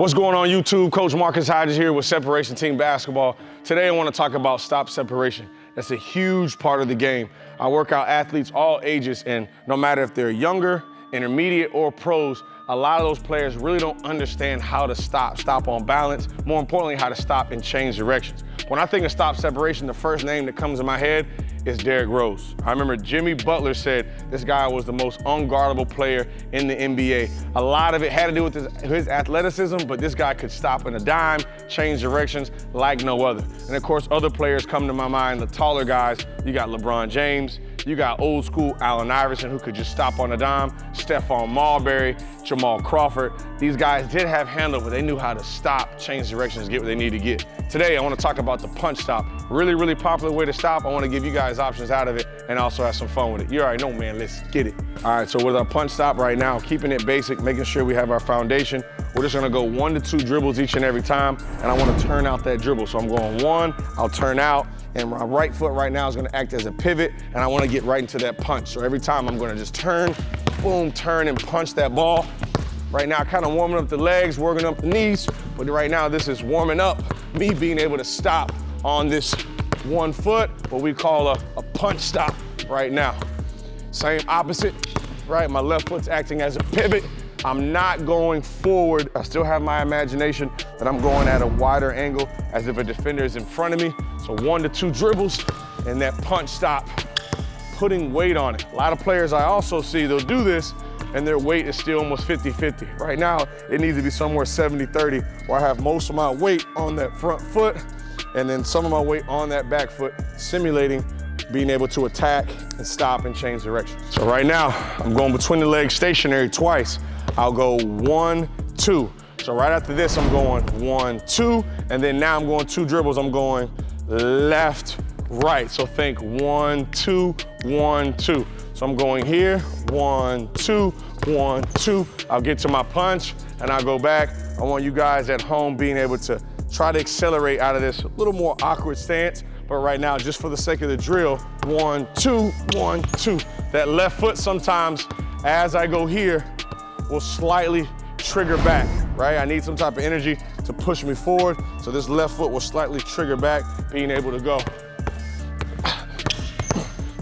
What's going on YouTube? Coach Marcus Hodges here with Separation Team Basketball. Today I want to talk about stop separation. That's a huge part of the game. I work out athletes all ages, and no matter if they're younger, intermediate, or pros, a lot of those players really don't understand how to stop on balance, more importantly, how to stop and change directions. When I think of stop separation, the first name that comes to my head is Derrick Rose. I remember Jimmy Butler said this guy was the most unguardable player in the NBA. A lot of it had to do with his athleticism, but this guy could stop in a dime, change directions like no other. And of course, other players come to my mind, the taller guys. You got LeBron James, you got old school Allen Iverson who could just stop on a dime, Stephon Marbury, Jamal Crawford. These guys did have handle, but they knew how to stop, change directions, get what they need to get. Today, I want to talk about the punch stop. Really, really popular way to stop. I want to give you guys options out of it and also have some fun with it. You already know, man, let's get it. All right, so with our punch stop right now, keeping it basic, making sure we have our foundation. We're just gonna go 1 to 2 dribbles each and every time, and I wanna turn out that dribble. So I'm going 1, I'll turn out, and my right foot right now is gonna act as a pivot, and I wanna get right into that punch. So every time I'm gonna just turn, boom, turn and punch that ball. Right now, kind of warming up the legs, working up the knees, but right now this is warming up me being able to stop on this 1 foot, what we call a punch stop right now. Same opposite, right? My left foot's acting as a pivot. I'm not going forward. I still have my imagination that I'm going at a wider angle as if a defender is in front of me. So 1 to 2 dribbles and that punch stop, putting weight on it. A lot of players I also see, they'll do this and their weight is still almost 50-50. Right now, it needs to be somewhere 70-30, where I have most of my weight on that front foot and then some of my weight on that back foot, simulating being able to attack and stop and change direction. So right now, I'm going between the legs stationary twice. I'll go 1, 2. So right after this, I'm going 1, 2, and then now I'm going 2 dribbles. I'm going left, right. So think 1, 2, 1, 2. So I'm going here, 1, 2, 1, 2. I'll get to my punch and I'll go back. I want you guys at home being able to try to accelerate out of this little more awkward stance. But right now, just for the sake of the drill, 1, 2, 1, 2. That left foot sometimes, as I go here, will slightly trigger back, right? I need some type of energy to push me forward. So this left foot will slightly trigger back, being able to go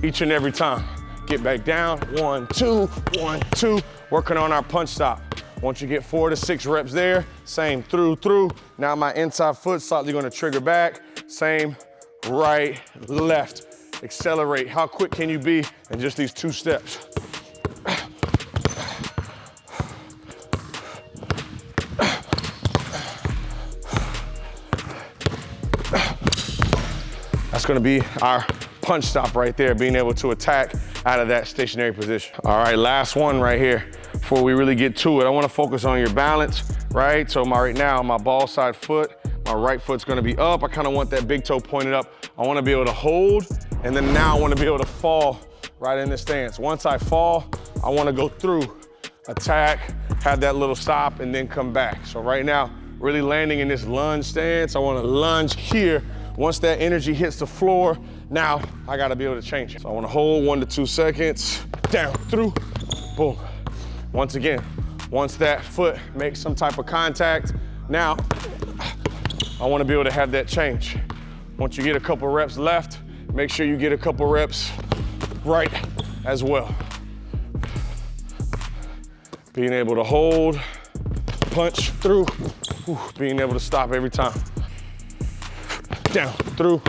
each and every time. Get back down, 1, 2, 1, 2. Working on our punch stop. Once you get 4 to 6 reps there, same through. Now my inside foot slightly gonna trigger back. Same, right, left. Accelerate. How quick can you be in just these 2 steps? That's gonna be our punch stop right there, being able to attack out of that stationary position. All right, last one right here before we really get to it. I wanna focus on your balance, right? So right now, my ball side foot, my right foot's gonna be up. I kinda want that big toe pointed up. I wanna be able to hold, and then now I wanna be able to fall right in this stance. Once I fall, I wanna go through, attack, have that little stop, and then come back. So right now, really landing in this lunge stance. I wanna lunge here. Once that energy hits the floor, now I gotta be able to change it. So I wanna hold 1 to 2 seconds, down, through, boom. Once again, once that foot makes some type of contact, now I wanna be able to have that change. Once you get a couple reps left, make sure you get a couple reps right as well. Being able to hold, punch through, being able to stop every time. Down, through,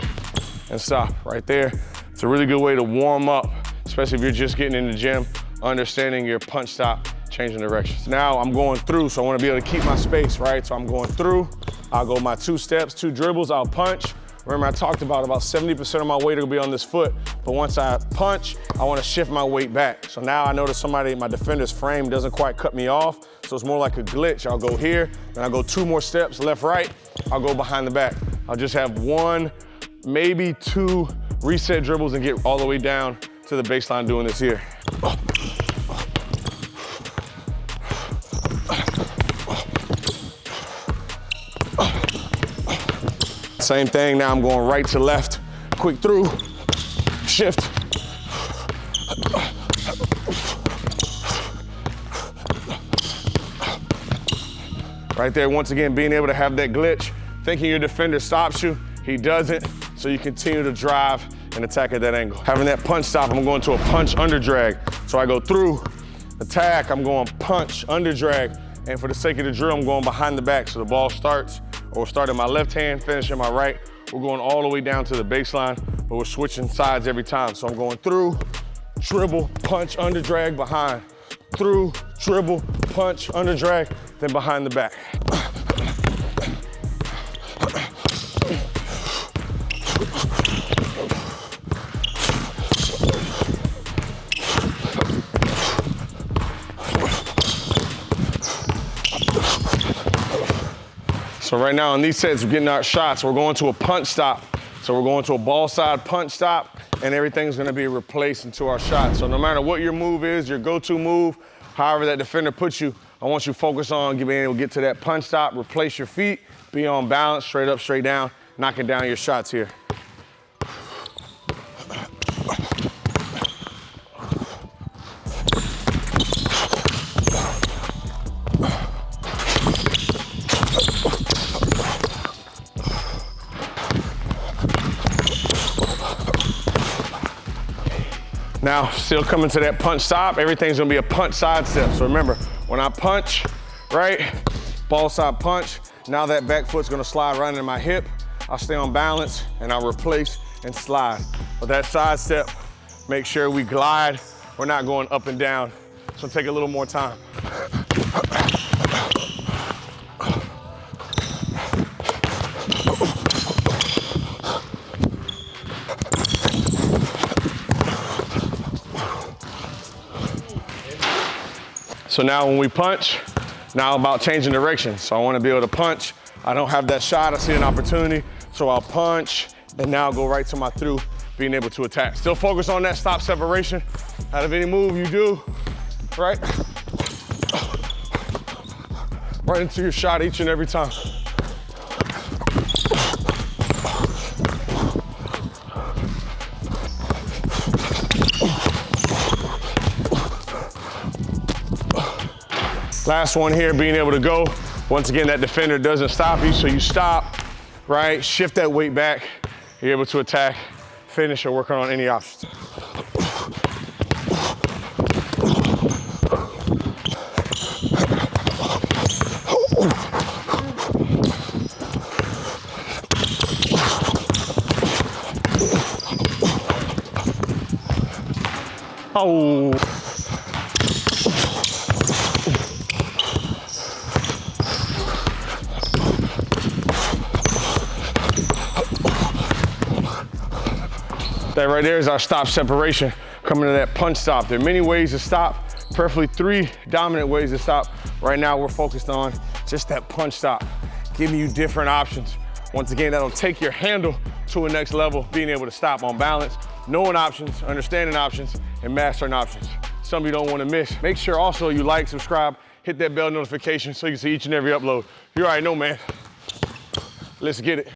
and stop right there. It's a really good way to warm up, especially if you're just getting in the gym, understanding your punch stop, changing directions. Now I'm going through, so I wanna be able to keep my space, right? So I'm going through, I'll go my 2 steps, 2 dribbles, I'll punch. Remember I talked about 70% of my weight will be on this foot, but once I punch, I wanna shift my weight back. So now I notice my defender's frame doesn't quite cut me off, so it's more like a glitch. I'll go here, then I'll go 2 more steps, left, right, I'll go behind the back. I'll just have 1, maybe 2 reset dribbles and get all the way down to the baseline doing this here. Same thing, now I'm going right to left, quick through, shift. Right there, once again, being able to have that glitch, thinking your defender stops you, he doesn't, so you continue to drive and attack at that angle. Having that punch stop, I'm going to a punch under drag. So I go through, attack, I'm going punch, under drag, and for the sake of the drill, I'm going behind the back. So the ball starts, or start in my left hand, finish in my right. We're going all the way down to the baseline, but we're switching sides every time. So I'm going through, dribble, punch, under drag, behind. Through, dribble, punch, under drag, then behind the back. So right now in these sets, we're getting our shots. We're going to a punch stop. So we're going to a ball side punch stop, and everything's gonna be replaced into our shot. So no matter what your move is, your go-to move, however that defender puts you, I want you to focus on being able to get to that punch stop, replace your feet, be on balance, straight up, straight down, knocking down your shots here. Now, still coming to that punch stop, everything's gonna be a punch side step. So remember, when I punch, right, ball side punch, now that back foot's gonna slide right into my hip. I'll stay on balance and I'll replace and slide. But that side step, make sure we glide. We're not going up and down. So take a little more time. So now when we punch, now about changing direction. So I want to be able to punch. I don't have that shot, I see an opportunity. So I'll punch and now go right to my through, being able to attack. Still focus on that stop separation. Out of any move you do, right? Right into your shot each and every time. Last one here, being able to go. Once again, that defender doesn't stop you, so you stop, right? Shift that weight back. You're able to attack, finish, or work on any options. Oh. That right there is our stop separation, coming to that punch stop. There are many ways to stop, preferably 3 dominant ways to stop. Right now we're focused on just that punch stop, giving you different options. Once again, that'll take your handle to a next level, being able to stop on balance, knowing options, understanding options, and mastering options. Some you don't want to miss. Make sure also you like, subscribe, hit that bell notification so you can see each and every upload. You already know, man. Let's get it.